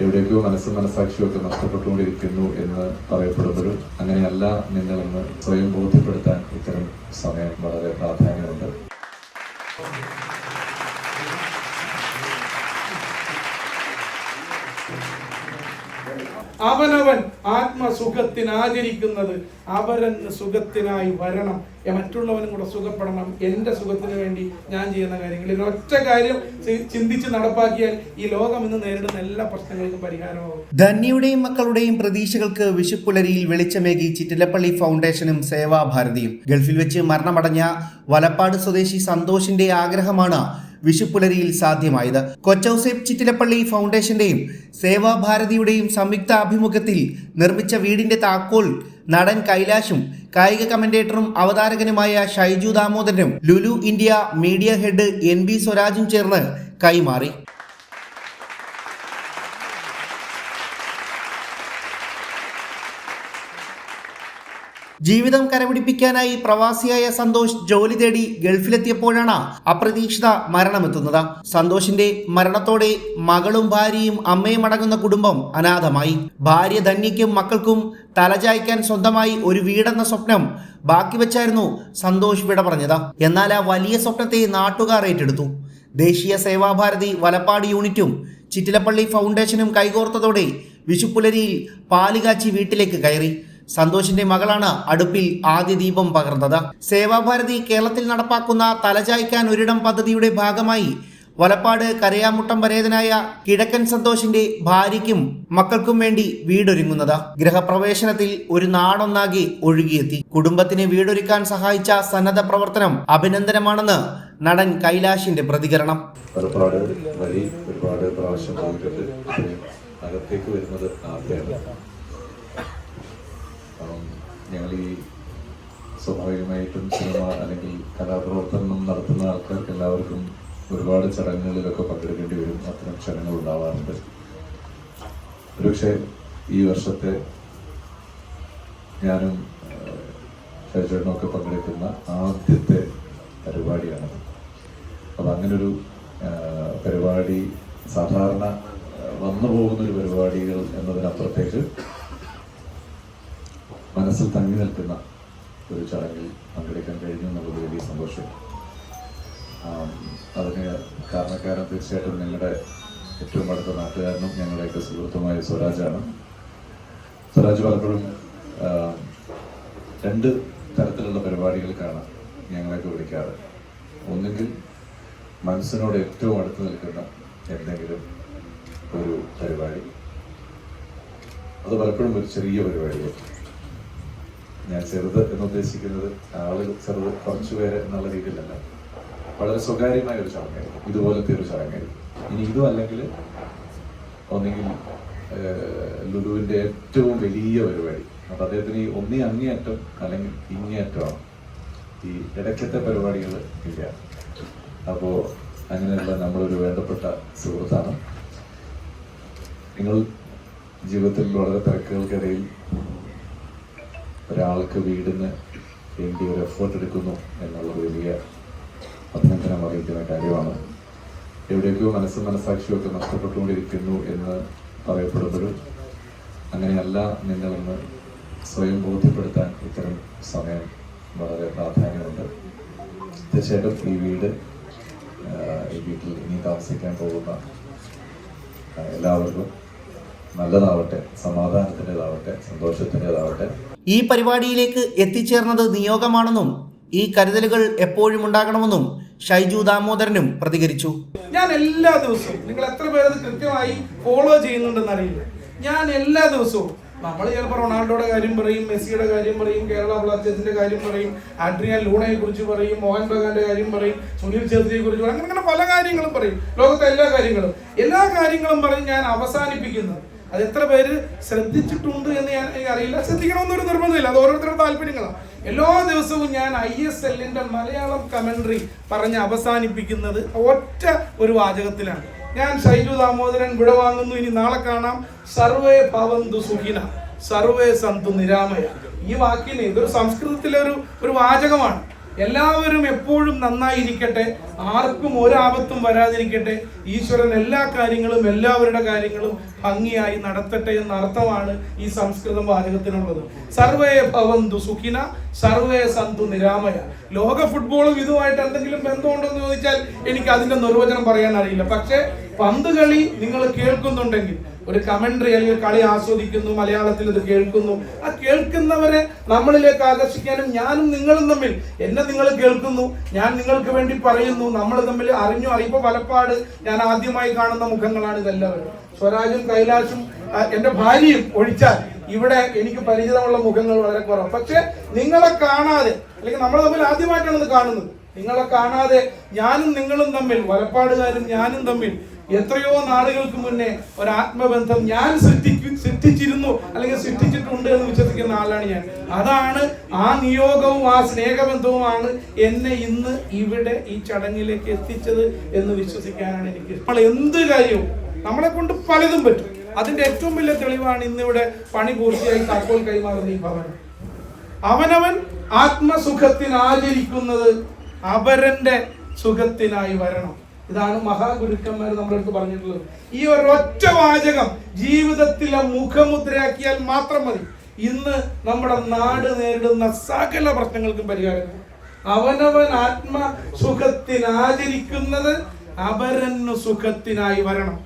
എവിടേക്കോ മനസ്സാക്ഷിയൊക്കെ നഷ്ടപ്പെട്ടുകൊണ്ടിരിക്കുന്നു എന്ന് പറയപ്പെടുമ്പോഴും അങ്ങനെയല്ല നിങ്ങളെന്ന് സ്വയം ബോധ്യപ്പെടുത്താൻ ഇത്തരം സമയം വളരെ പ്രാധാന്യമുണ്ട്. അവനവൻ ആത്മസുഖത്തിന് ആചരിക്കുന്നത് അവരൻ സുഖത്തിനായി വരണം. മറ്റുള്ളവനും കൂടെ സുഖപ്പെടണം. എൻ്റെ സുഖത്തിന് വേണ്ടി ഞാൻ ചെയ്യുന്ന കാര്യങ്ങൾ ഒറ്റ കാര്യം ചിന്തിച്ച് നടപ്പാക്കിയാൽ ഈ ലോകം ഇന്ന് നേരിടുന്ന എല്ലാ പ്രശ്നങ്ങൾക്കും പരിഹാരമാകും. ധന്യയുടെയും മക്കളുടെയും പ്രതീക്ഷകൾക്ക് വിഷുപ്പുലരിയിൽ വെളിച്ചമേകി ചിറ്റിലപ്പള്ളി ഫൗണ്ടേഷനും സേവാഭാരതിയും. ഗൾഫിൽ വെച്ച് മരണമടഞ്ഞ വലപ്പാട് സ്വദേശി സന്തോഷിന്റെ ആഗ്രഹമാണ് വിഷുപ്പുലരിയിൽ സാധ്യമായത്. കൊച്ചൗസേപ്പ് ചിറ്റിലപ്പള്ളി ഫൗണ്ടേഷന്റെയും സേവാഭാരതിയുടെയും സംയുക്ത ആഭിമുഖ്യത്തിൽ നിർമ്മിച്ച വീടിന്റെ താക്കോൽ നടൻ കൈലാഷും കായിക കമന്റേറ്ററും അവതാരകനുമായ ഷൈജു ദാമോദരനും Lulu India media head NB സ്വരാജും ചേർന്ന് കൈമാറി. ജീവിതം കരപിടിപ്പിക്കാനായി പ്രവാസിയായ സന്തോഷ് ജോലി തേടി ഗൾഫിലെത്തിയപ്പോഴാണ് അപ്രതീക്ഷിത മരണമെത്തുന്നത്. സന്തോഷിന്റെ മരണത്തോടെ മകളും ഭാര്യയും അമ്മയും അടങ്ങുന്ന കുടുംബം അനാഥമായി. ഭാര്യ ധന്യയ്ക്കും മക്കൾക്കും തലചായ്ക്കാൻ സ്വന്തമായി ഒരു വീടെന്ന സ്വപ്നം ബാക്കി വെച്ചായിരുന്നു സന്തോഷ് വിട പറഞ്ഞത്. എന്നാൽ ആ വലിയ സ്വപ്നത്തെ നാട്ടുകാർ ഏറ്റെടുത്തു. ദേശീയ സേവാഭാരതി വലപ്പാട് യൂണിറ്റും ചിറ്റിലപ്പള്ളി ഫൗണ്ടേഷനും കൈകോർത്തതോടെ വിഷുപ്പുലരിയിൽ പാലുകാച്ചി വീട്ടിലേക്ക് കയറി. സന്തോഷിന്റെ മകളാണ് അടുപ്പിൽ ആദ്യ ദീപം പകർന്നത്. സേവാഭാരതി കേരളത്തിൽ നടപ്പാക്കുന്ന തലചായ്ക്കാൻ ഒരിടം പദ്ധതിയുടെ ഭാഗമായി വലപ്പാട് കരയാമുട്ടം പരേതനായ കിഴക്കൻ സന്തോഷിന്റെ ഭാര്യയ്ക്കും മക്കൾക്കും വേണ്ടി വീടൊരുങ്ങുന്നത്. ഗൃഹപ്രവേശനത്തിൽ ഒരു നാടൊന്നാകെ ഒഴുകിയെത്തി. കുടുംബത്തിന് വീടൊരുക്കാൻ സഹായിച്ച സന്നദ്ധ പ്രവർത്തനം അഭിനന്ദനമാണെന്ന് നടൻ കൈലാഷിന്റെ പ്രതികരണം. ഒരുപാട് പ്രാവശ്യം അകത്തേക്ക് വരുന്നത് ഞങ്ങൾ ഈ സ്വാഭാവികമായിട്ടും സിനിമ അല്ലെങ്കിൽ കലാപ്രവർത്തനം നടത്തുന്ന ആൾക്കാർക്ക് എല്ലാവർക്കും ഒരുപാട് ചടങ്ങുകളിലൊക്കെ പങ്കെടുക്കേണ്ടി വരും. അത്തരം ക്ഷണങ്ങൾ ഉണ്ടാവാറുണ്ട്. ഒരുപക്ഷെ ഈ വർഷത്തെ ഞാനും ഷൈജേട്ടനുമൊക്കെ പങ്കെടുക്കുന്ന ആദ്യത്തെ പരിപാടിയാണത്. അപ്പം അങ്ങനൊരു പരിപാടി സാധാരണ വന്നു പോകുന്നൊരു പരിപാടികൾ എന്നതിനപ്പുറത്തേക്ക് മനസ്സിൽ തങ്ങി നിൽക്കുന്ന ഒരു ചടങ്ങിൽ പങ്കെടുക്കാൻ കഴിഞ്ഞു എന്നുള്ളത് വലിയ സന്തോഷം. അതിന് കാരണക്കാരൻ തീർച്ചയായിട്ടും ഞങ്ങളുടെ ഏറ്റവും അടുത്ത നാട്ടുകാരനും ഞങ്ങളുടെയൊക്കെ സുഹൃത്തുമായ സ്വരാജാണ്. സ്വരാജ് പലപ്പോഴും രണ്ട് തരത്തിലുള്ള പരിപാടികൾക്കാണ് ഞങ്ങളെയൊക്കെ വിളിക്കാറ്. ഒന്നുകിൽ മനസ്സിനോട് ഏറ്റവും അടുത്ത് നിൽക്കുന്ന എന്തെങ്കിലും ഒരു പരിപാടി, അത് പലപ്പോഴും ഒരു ചെറിയ പരിപാടിയായിരിക്കും. ഞാൻ ചെറുത് എന്നുദ്ദേശിക്കുന്നത് ആളുകൾ ചെറുത് കുറച്ചുപേരെ എന്നുള്ള രീതിയിലല്ല, വളരെ സ്വകാര്യമായ ഒരു ചടങ്ങായിരിക്കും. ഇതുപോലത്തെ ഒരു ചടങ്ങായിരിക്കും. ഇനി ഇതും അല്ലെങ്കിൽ ഒന്നെങ്കിൽ ലുലുവിൻ്റെ ഏറ്റവും വലിയ പരിപാടി. അപ്പം അദ്ദേഹത്തിന് ഈ ഒന്നി അങ്ങേയറ്റം അല്ലെങ്കിൽ ഇങ്ങേയറ്റമാണ്. ഈ ഇടയ്ക്കത്തെ പരിപാടികൾ ഇല്ല. അപ്പോൾ അങ്ങനെയുള്ള നമ്മളൊരു വേണ്ടപ്പെട്ട സുഹൃത്താണ്. നിങ്ങൾ ജീവിതത്തിൽ വളരെ തിരക്കുകൾക്കിടയിൽ ഒരാൾക്ക് വീടിന് വേണ്ടി ഒരു എഫേർട്ട് എടുക്കുന്നു എന്നുള്ളത് വലിയ അഭിനന്ദനം അറിയിക്കുന്ന കാര്യമാണ്. എവിടേക്കോ മനസ്സാക്ഷിയൊക്കെ നഷ്ടപ്പെട്ടുകൊണ്ടിരിക്കുന്നു എന്ന് പറയപ്പെടുമ്പോഴും അങ്ങനെയല്ല നിങ്ങളെന്ന് സ്വയം ബോധ്യപ്പെടുത്താൻ ഇത്തരം സമയം വളരെ പ്രാധാന്യമുണ്ട്. തീർച്ചയായിട്ടും ഈ വീട്ടിൽ ഇനി താമസിക്കാൻ പോകുന്ന എല്ലാവർക്കും നല്ലതാവട്ടെ, സമാധാനത്തിൻ്റെതാവട്ടെ, സന്തോഷത്തിൻ്റെതാവട്ടെ. ഈ പരിപാടിയിലേക്ക് എത്തിച്ചേർന്നത് നിയോഗമാണെന്നും ഈ കരുതലുകൾ എപ്പോഴും ഉണ്ടാകണമെന്നും ഷൈജു ദാമോദരനും പ്രതികരിച്ചു. ഞാൻ എല്ലാ ദിവസവും, നിങ്ങൾ എത്ര പേരത് കൃത്യമായി ഫോളോ ചെയ്യുന്നുണ്ടെന്ന് അറിയില്ല, ഞാൻ എല്ലാ ദിവസവും നമ്മൾ ചിലപ്പോൾ റൊണാൾഡോയുടെ കാര്യം പറയും, മെസ്സിയുടെ കാര്യം പറയും, കേരള ബ്ലാസ്റ്റേഴ്സിന്റെ കാര്യം പറയും, ആഡ്രിയാൻ ലൂണയെ കുറിച്ച് പറയും, മോഹൻ ബഗാന്റെ കാര്യം പറയും, സുനിൽ ഛേത്രിയെ കുറിച്ച് പറയും, അങ്ങനെ പല കാര്യങ്ങളും പറയും. ലോകത്തെ എല്ലാ കാര്യങ്ങളും പറഞ്ഞ് ഞാൻ അവസാനിപ്പിക്കുന്നത്. അത് എത്ര പേര് ശ്രദ്ധിച്ചിട്ടുണ്ട് എന്ന് ഞാൻ അറിയില്ല. ശ്രദ്ധിക്കണമെന്നൊരു നിർബന്ധമില്ല, അത് ഓരോരുത്തരുടെ താല്പര്യങ്ങളാണ്. എല്ലാ ദിവസവും ഞാൻ ISLന്റെ മലയാളം കമന്ററി പറഞ്ഞ് അവസാനിപ്പിക്കുന്നത് ഒറ്റ ഒരു വാചകത്തിലാണ്. ഞാൻ ഷൈജു ദാമോദരൻ വിടവാങ്ങുന്നു, ഇനി നാളെ കാണാം. സർവേ ഭവന്തു സുഖിന സർവേ സന്തു നിരാമയ. ഈ വാക്കിന് ഇതൊരു സംസ്കൃതത്തിലെ ഒരു വാചകമാണ്. എല്ലാവരും എപ്പോഴും നന്നായിരിക്കട്ടെ, ആർക്കും ഒരാപത്തും വരാതിരിക്കട്ടെ, ഈശ്വരൻ എല്ലാ കാര്യങ്ങളും എല്ലാവരുടെ കാര്യങ്ങളും ഭംഗിയായി നടത്തട്ടെ എന്ന അർത്ഥമാണ് ഈ സംസ്കൃത വാചകത്തിനുള്ളത്. സർവേ ഭവന്തു സുഖിന സർവേ സന്തു നിരാമയ. ലോക ഫുട്ബോളും ഇതുമായിട്ട് എന്തെങ്കിലും ബന്ധമുണ്ടോ എന്ന് ചോദിച്ചാൽ എനിക്ക് അതിന്റെ നിർവചനം പറയാൻ അറിയില്ല. പക്ഷേ പന്ത് കളി നിങ്ങൾ കേൾക്കുന്നുണ്ടെങ്കിൽ, ഒരു കമന്ററി അല്ലെങ്കിൽ കളി ആസ്വദിക്കുന്നു, മലയാളത്തിൽ ഇത് കേൾക്കുന്നു, ആ കേൾക്കുന്നവരെ നമ്മളിലേക്ക് ആകർഷിക്കാനും ഞാനും നിങ്ങളും തമ്മിൽ, എന്നെ നിങ്ങൾ കേൾക്കുന്നു, ഞാൻ നിങ്ങൾക്ക് വേണ്ടി പറയുന്നു, നമ്മൾ തമ്മിൽ അറിയിപ്പോ പലപ്പാട് ഞാൻ ആദ്യമായി കാണുന്ന മുഖങ്ങളാണ് ഇതെല്ലാവരും. സ്വരാജും കൈലാഷും എന്റെ ഭാര്യയും ഒഴിച്ചാൽ ഇവിടെ എനിക്ക് പരിചിതമുള്ള മുഖങ്ങൾ വളരെ കുറവ്. പക്ഷെ നിങ്ങളെ കാണാതെ, അല്ലെങ്കിൽ നമ്മൾ തമ്മിൽ ആദ്യമായിട്ടാണ് ഇത് കാണുന്നത്, നിങ്ങളെ കാണാതെ ഞാനും നിങ്ങളും തമ്മിൽ, വലപ്പാടുകാരും ഞാനും തമ്മിൽ എത്രയോ നാളുകൾക്ക് മുന്നേ ഒരു ആത്മബന്ധം ഞാൻ സൃഷ്ടിച്ചിരുന്നു അല്ലെങ്കിൽ സൃഷ്ടിച്ചിട്ടുണ്ട് എന്ന് വിശ്വസിക്കുന്ന ആളാണ് ഞാൻ. അതാണ് ആ നിയോഗവും ആ സ്നേഹബന്ധവുമാണ് എന്നെ ഇന്ന് ഇവിടെ ഈ ചടങ്ങിലേക്ക് എത്തിച്ചത് എന്ന് വിശ്വസിക്കാനാണ് എനിക്ക്. നമ്മൾ എന്ത് കാര്യവും നമ്മളെ കൊണ്ട് പലതും പറ്റും. അതിന്റെ ഏറ്റവും വലിയ തെളിവാണ് ഇന്നിവിടെ പണി പൂർത്തിയായി താക്കോൽ കൈമാറുന്ന ഈ ഭവനം. അവനവൻ ആത്മസുഖത്തിന് ആചരിക്കുന്നത് അപരന്റെ സുഖത്തിനായി വരണം. ഇതാണ് മഹാഗുരുക്കന്മാർ നമ്മുടെ അടുത്ത് പറഞ്ഞിട്ടുള്ളത്. ഈ ഒരൊറ്റ വാചകം ജീവിതത്തിലെ മുഖമുദ്രയാക്കിയാൽ മാത്രം മതി ഇന്ന് നമ്മുടെ നാട് നേരിടുന്ന സകല പ്രശ്നങ്ങൾക്കും പരിഹാരം. അവനവൻ ആത്മസുഖത്തിന് ആചരിക്കുന്നത് അപരന് സുഖത്തിനായി വരണം.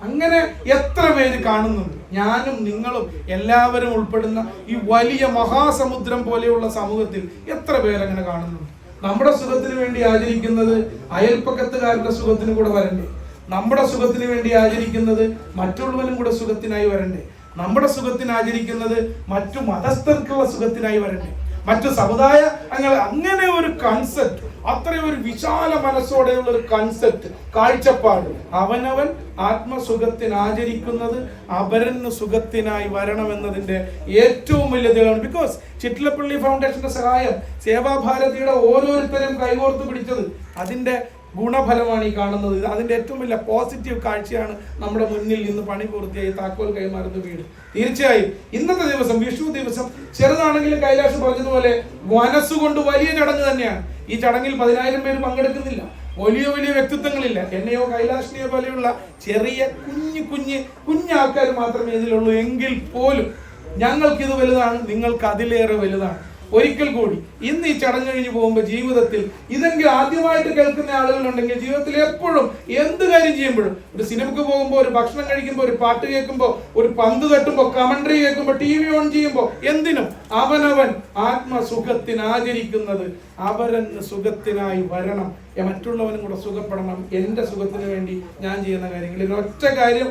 അങ്ങനെ എത്ര പേര് കാണുന്നുണ്ട്? ഞാനും നിങ്ങളും എല്ലാവരും ഉൾപ്പെടുന്ന ഈ വലിയ മഹാസമുദ്രം പോലെയുള്ള സമൂഹത്തിൽ എത്ര പേരങ്ങനെ കാണുന്നുണ്ട്? നമ്മുടെ സുഖത്തിന് വേണ്ടി ആചരിക്കുന്നത് അയൽപ്പക്കത്തുകാരുടെ സുഖത്തിന് കൂടെ വരണ്ടേ? നമ്മുടെ സുഖത്തിന് വേണ്ടി ആചരിക്കുന്നത് മറ്റുള്ളവനും കൂടെ സുഖത്തിനായി വരണ്ടേ? നമ്മുടെ സുഖത്തിന് ആചരിക്കുന്നത് മറ്റു മതസ്ഥർക്കുള്ള സുഖത്തിനായി വരണ്ടേ? മറ്റു സമുദായ അങ്ങനെ ഒരു കൺസെപ്റ്റ്, അത്രയും ഒരു വിശാല മനസ്സോടെയുള്ള ഒരു കൺസെപ്റ്റ്, കാഴ്ചപ്പാട്. അവനവൻ ആത്മസുഖത്തിന് ആചരിക്കുന്നത് അപരന് സുഖത്തിനായി വരണമെന്നതിന്റെ ഏറ്റവും വലിയ തെളിവാണ്. ബിക്കോസ് ചിറ്റിലപ്പള്ളി ഫൗണ്ടേഷന്റെ സഹായം, സേവാഭാരതിയുടെ ഓരോരുത്തരും കൈകോർത്ത് പിടിച്ചത്, അതിന്റെ ഗുണഫലമാണ് ഈ കാണുന്നത്. അതിന്റെ ഏറ്റവും വലിയ പോസിറ്റീവ് കാഴ്ചയാണ് നമ്മുടെ മുന്നിൽ ഇന്ന് പണി പൂർത്തിയായി താക്കോൽ കൈമാറുന്ന വീട്. തീർച്ചയായും ഇന്നത്തെ ദിവസം, വിഷു ദിവസം, ചെറുതാണെങ്കിലും കൈലാഷ് പറഞ്ഞതുപോലെ മനസ്സുകൊണ്ട് വലിയ ചടങ്ങ് തന്നെയാണ്. ഈ ചടങ്ങിൽ 10,000 പേര് പങ്കെടുക്കുന്നില്ല, വലിയ വലിയ വ്യക്തിത്വങ്ങളില്ല. എന്നെയോ കൈലാഷിനെയോ പോലെയുള്ള ചെറിയ കുഞ്ഞാൾക്കാർ മാത്രമേ ഇതിലുള്ളൂ. എങ്കിൽ പോലും ഞങ്ങൾക്കിത് വലുതാണ്, നിങ്ങൾക്ക് അതിലേറെ വലുതാണ്. ഒരിക്കൽ കൂടി ഇന്ന് ഈ ചടങ്ങ് കഴിഞ്ഞ് പോകുമ്പോൾ ജീവിതത്തിൽ ഇതെങ്കിലും ആദ്യമായിട്ട് കേൾക്കുന്ന ആളുകളുണ്ടെങ്കിൽ ജീവിതത്തിൽ എപ്പോഴും എന്ത് കാര്യം ചെയ്യുമ്പോഴും, ഒരു സിനിമക്ക് പോകുമ്പോൾ, ഒരു ഭക്ഷണം കഴിക്കുമ്പോൾ, ഒരു പാട്ട് കേൾക്കുമ്പോൾ, ഒരു പന്ത് തട്ടുമ്പോൾ, കമന്ററി കേൾക്കുമ്പോൾ, TV ഓൺ ചെയ്യുമ്പോൾ, എന്തിനും അവനവൻ ആത്മസുഖത്തിന് ആചരിക്കുന്നത് അവരന് സുഖത്തിനായി വരണം. മറ്റുള്ളവനും കൂടെ സുഖപ്പെടണം. എൻ്റെ സുഖത്തിന് വേണ്ടി ഞാൻ ചെയ്യുന്ന കാര്യങ്ങൾ, ഒറ്റ കാര്യം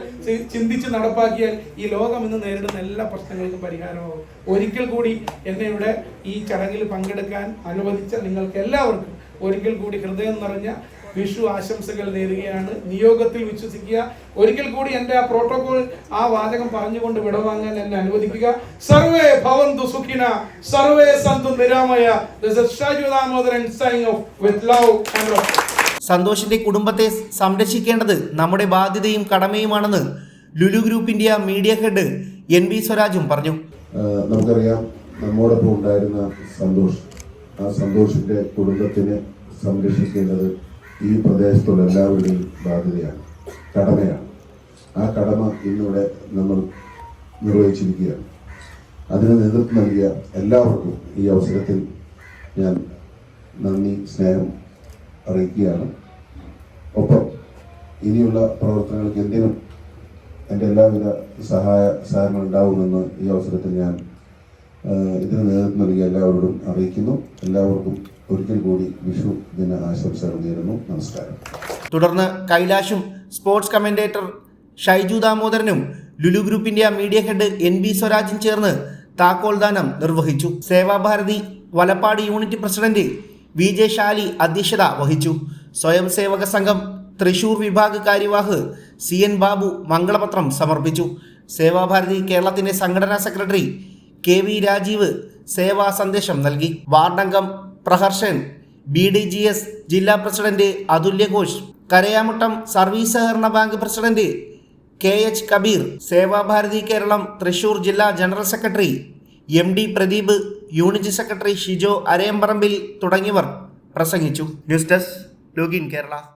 ചിന്തിച്ച് നടപ്പാക്കിയാൽ ഈ ലോകം ഇന്ന് നേരിടുന്ന എല്ലാ പ്രശ്നങ്ങൾക്കും പരിഹാരമാകും. ഒരിക്കൽ കൂടി എന്നെ ഇവിടെ ഈ ചടങ്ങിൽ പങ്കെടുക്കാൻ അനുവദിച്ച നിങ്ങൾക്ക് എല്ലാവർക്കും ഒരിക്കൽ കൂടി ഹൃദയം നിറഞ്ഞ വിഷു ആശംസകൾ നേരുകയാണ്. നിയോഗത്തിൽ വിശ്വസിക്കുക. ഒരിക്കൽ കൂടി എൻ്റെ ആ പ്രോട്ടോകോൾ, ആ വാചകം പറഞ്ഞുകൊണ്ട് വിടവാങ്ങാൻ എന്നെ അനുവദിക്കുക. സർവേ ഭവന്തു സുഖിന സർവേ സന്തു നിരാമയ. This is Shaju Damodaran signing off with love and respect. സന്തോഷിന്റെ കുടുംബത്തെ സംരക്ഷിക്കേണ്ടത് നമ്മുടെ ബാധ്യതയും കടമയുമാണെന്ന് Lulu group India media head NB സ്വരാജും പറഞ്ഞു. നമുക്കറിയാം, നമ്മോടൊപ്പം ഉണ്ടായിരുന്ന സന്തോഷ്, ആ സന്തോഷിന്റെ കുടുംബത്തിനെ സംരക്ഷിക്കേണ്ടത് ഈ പ്രദേശത്തുള്ള എല്ലാവരുടെയും ബാധ്യതയാണ്, കടമയാണ്. ആ കടമ ഇന്നിവിടെ നമ്മൾ നിർവഹിച്ചിരിക്കുകയാണ്. അതിന് നേതൃത്വം നൽകിയ എല്ലാവർക്കും ഈ അവസരത്തിൽ ഞാൻ നന്ദി, സ്നേഹം അറിയിക്കുകയാണ്. ഒപ്പം ഇനിയുള്ള പ്രവർത്തനങ്ങൾക്ക് എന്തിനും എൻ്റെ എല്ലാവിധ സഹായങ്ങൾ ഉണ്ടാവുമെന്ന് ഈ അവസരത്തിൽ ഞാൻ ഇതിന് നേതൃത്വം നൽകിയ എല്ലാവരോടും അറിയിക്കുന്നു. എല്ലാവർക്കും ഒരിക്കൽ കൂടി വിഷു ദിന ആശംസകൾ നേരുന്നു. നമസ്കാരം. തുടർന്ന് കൈലാഷും സ്പോർട്സ് കമന്റേറ്റർ ഷൈജു ദാമോദരനും Lulu group India media head NB സ്വരാജും ചേർന്ന് താക്കോൽദാനം നിർവഹിച്ചു. Seva Bharati Valappad unit president VJ Shali അധ്യക്ഷത വഹിച്ചു. സ്വയം സേവക സംഘം തൃശൂർ വിഭാഗ് കാര്യവാഹ് CN ബാബു മംഗളപത്രം സമർപ്പിച്ചു. സേവാഭാരതി കേരളത്തിന്റെ സംഘടനാ സെക്രട്ടറി KV രാജീവ് സേവാ സന്ദേശം നൽകി. വാർഡംഗം പ്രഹർഷൻ, BDGS ജില്ലാ പ്രസിഡന്റ് അതുല്യ ഘോഷ്, കരയാമുട്ടം സർവീസ് സഹകരണ bank president KH Kabeer, Seva Bharati Kerala Thrissur ജില്ലാ general secretary MD Pradeep unit secretary Shijo Arayamparambil തുടങ്ങിയവർ പ്രസംഗിച്ചു. News desk login Kerala.